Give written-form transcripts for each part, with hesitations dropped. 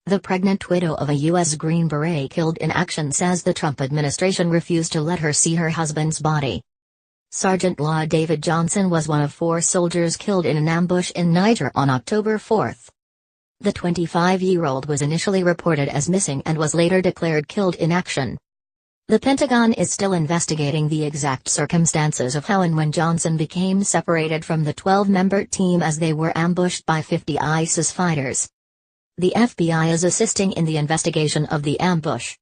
The pregnant widow of a U.S. Green Beret killed in action says the Trump administration refused to let her see her husband's body. Sergeant Law David Johnson was one of 4 soldiers killed in an ambush in Niger on October 4. The 25-year-old was initially reported as missing and was later declared killed in action. The Pentagon is still investigating the exact circumstances of how and when Johnson became separated from the 12-member team as they were ambushed by 50 ISIS fighters. The FBI is assisting in the investigation of the ambush.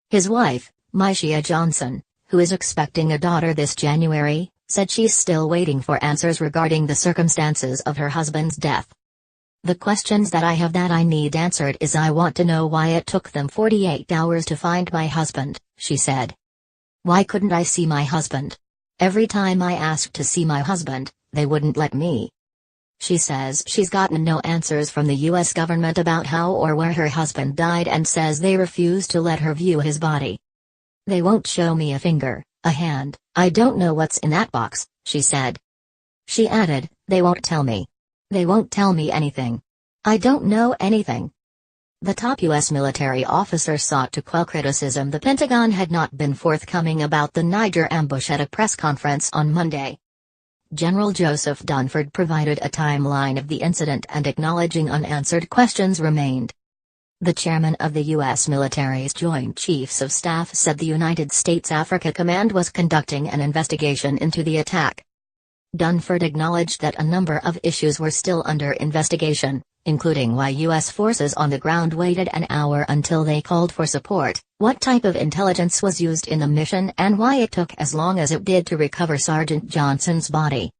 His wife, Myshia Johnson, who is expecting a daughter this January, said she's still waiting for answers regarding the circumstances of her husband's death. "The questions that I have that I need answered is I want to know why it took them 48 hours to find my husband," she said. "Why couldn't I see my husband? Every time I asked to see my husband, they wouldn't let me." She says she's gotten no answers from the U.S. government about how or where her husband died and says they refuse to let her view his body. "They won't show me a finger, a hand, I don't know what's in that box," she said. She added, "They won't tell me. They won't tell me anything. I don't know anything." The top U.S. military officer sought to quell criticism the Pentagon had not been forthcoming about the Niger ambush at a press conference on Monday. General Joseph Dunford provided a timeline of the incident and acknowledging unanswered questions remained. The chairman of the U.S. military's Joint Chiefs of Staff said the United States Africa Command was conducting an investigation into the attack. Dunford acknowledged that a number of issues were still under investigation, including why U.S. forces on the ground waited an hour until they called for support, what type of intelligence was used in the mission and why it took as long as it did to recover Sergeant Johnson's body.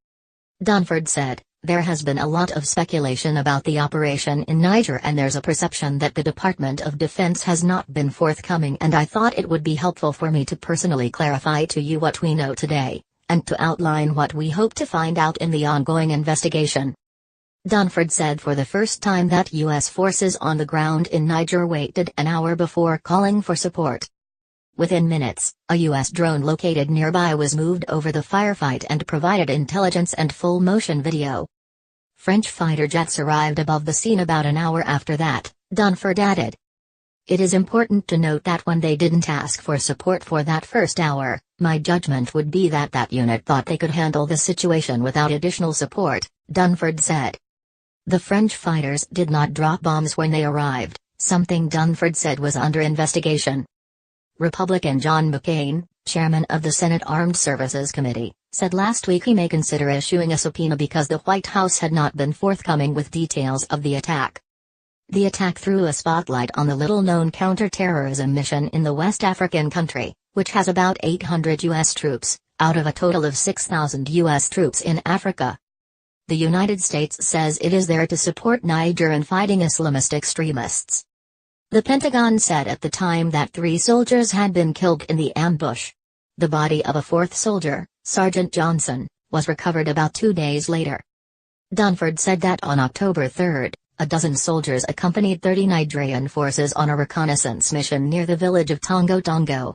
Dunford said, "There has been a lot of speculation about the operation in Niger and there's a perception that the Department of Defense has not been forthcoming, and I thought it would be helpful for me to personally clarify to you what we know today, and to outline what we hope to find out in the ongoing investigation." Dunford said for the first time that U.S. forces on the ground in Niger waited an hour before calling for support. Within minutes, a U.S. drone located nearby was moved over the firefight and provided intelligence and full-motion video. French fighter jets arrived above the scene about an hour after that, Dunford added. "It is important to note that when they didn't ask for support for that first hour, my judgment would be that that unit thought they could handle the situation without additional support," Dunford said. The French fighters did not drop bombs when they arrived, something Dunford said was under investigation. Republican John McCain, chairman of the Senate Armed Services Committee, said last week he may consider issuing a subpoena because the White House had not been forthcoming with details of the attack. The attack threw a spotlight on the little-known counter-terrorism mission in the West African country, which has about 800 U.S. troops, out of a total of 6,000 U.S. troops in Africa. The United States says it is there to support Niger in fighting Islamist extremists. The Pentagon said at the time that 3 soldiers had been killed in the ambush. The body of a 4th soldier, Sergeant Johnson, was recovered about 2 days later. Dunford said that on October 3, a dozen soldiers accompanied 30 Nigerian forces on a reconnaissance mission near the village of Tongo Tongo.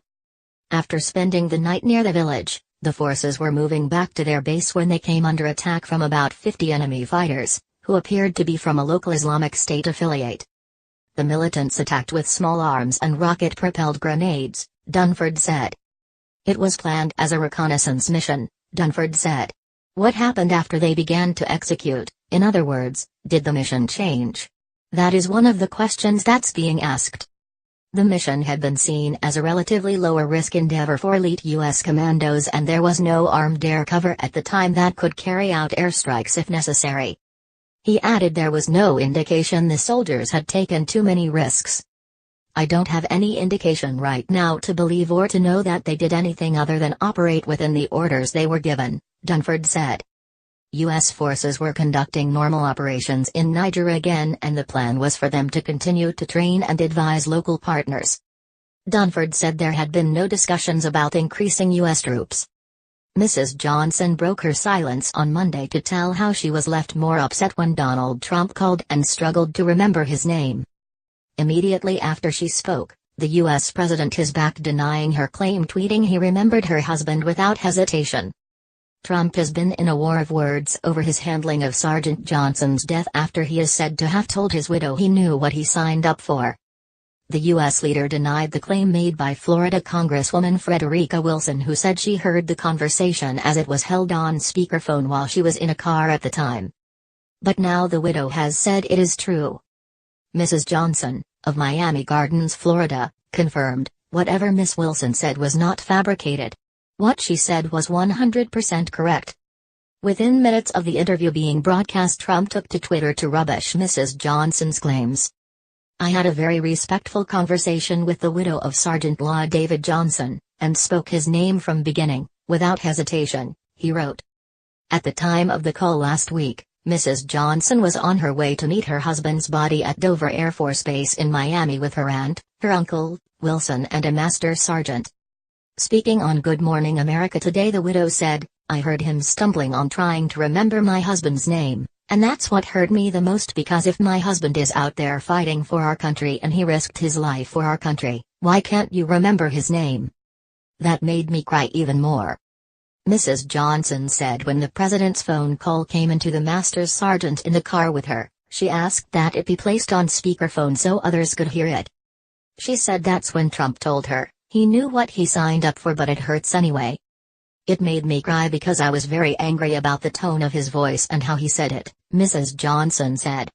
After spending the night near the village, the forces were moving back to their base when they came under attack from about 50 enemy fighters, who appeared to be from a local Islamic State affiliate. The militants attacked with small arms and rocket-propelled grenades, Dunford said. "It was planned as a reconnaissance mission," Dunford said. "What happened after they began to execute, in other words, did the mission change? That is one of the questions that's being asked." The mission had been seen as a relatively lower-risk endeavor for elite U.S. commandos and there was no armed air cover at the time that could carry out airstrikes if necessary. He added there was no indication the soldiers had taken too many risks. "I don't have any indication right now to believe or to know that they did anything other than operate within the orders they were given," Dunford said. U.S. forces were conducting normal operations in Niger again and the plan was for them to continue to train and advise local partners. Dunford said there had been no discussions about increasing U.S. troops. Mrs. Johnson broke her silence on Monday to tell how she was left more upset when Donald Trump called and struggled to remember his name. Immediately after she spoke, the U.S. president is back denying her claim, tweeting he remembered her husband without hesitation. Trump has been in a war of words over his handling of Sergeant Johnson's death after he is said to have told his widow he knew what he signed up for. The U.S. leader denied the claim made by Florida Congresswoman Frederica Wilson, who said she heard the conversation as it was held on speakerphone while she was in a car at the time. But now the widow has said it is true. Mrs. Johnson, of Miami Gardens, Florida, confirmed, whatever Miss Wilson said was not fabricated. What she said was 100% correct. Within minutes of the interview being broadcast, Trump took to Twitter to rubbish Mrs. Johnson's claims. "I had a very respectful conversation with the widow of Sergeant Law David Johnson, and spoke his name from beginning, without hesitation," he wrote. At the time of the call last week, Mrs. Johnson was on her way to meet her husband's body at Dover Air Force Base in Miami with her aunt, her uncle, Wilson, and a master sergeant. Speaking on Good Morning America today, the widow said, "I heard him stumbling on trying to remember my husband's name, and that's what hurt me the most, because if my husband is out there fighting for our country and he risked his life for our country, why can't you remember his name? That made me cry even more." Mrs. Johnson said when the president's phone call came into the master sergeant in the car with her, she asked that it be placed on speakerphone so others could hear it. She said that's when Trump told her, he knew what he signed up for, but it hurts anyway. "It made me cry because I was very angry about the tone of his voice and how he said it," Mrs. Johnson said.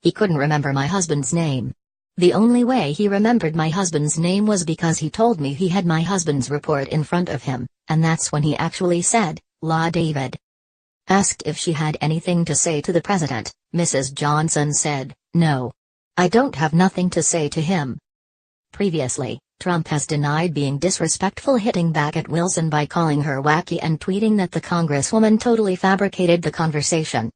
"He couldn't remember my husband's name. The only way he remembered my husband's name was because he told me he had my husband's report in front of him, and that's when he actually said, 'La David.'" Asked if she had anything to say to the president, Mrs. Johnson said, "No. I don't have nothing to say to him." Previously, Trump has denied being disrespectful, hitting back at Wilson by calling her wacky and tweeting that the congresswoman totally fabricated the conversation.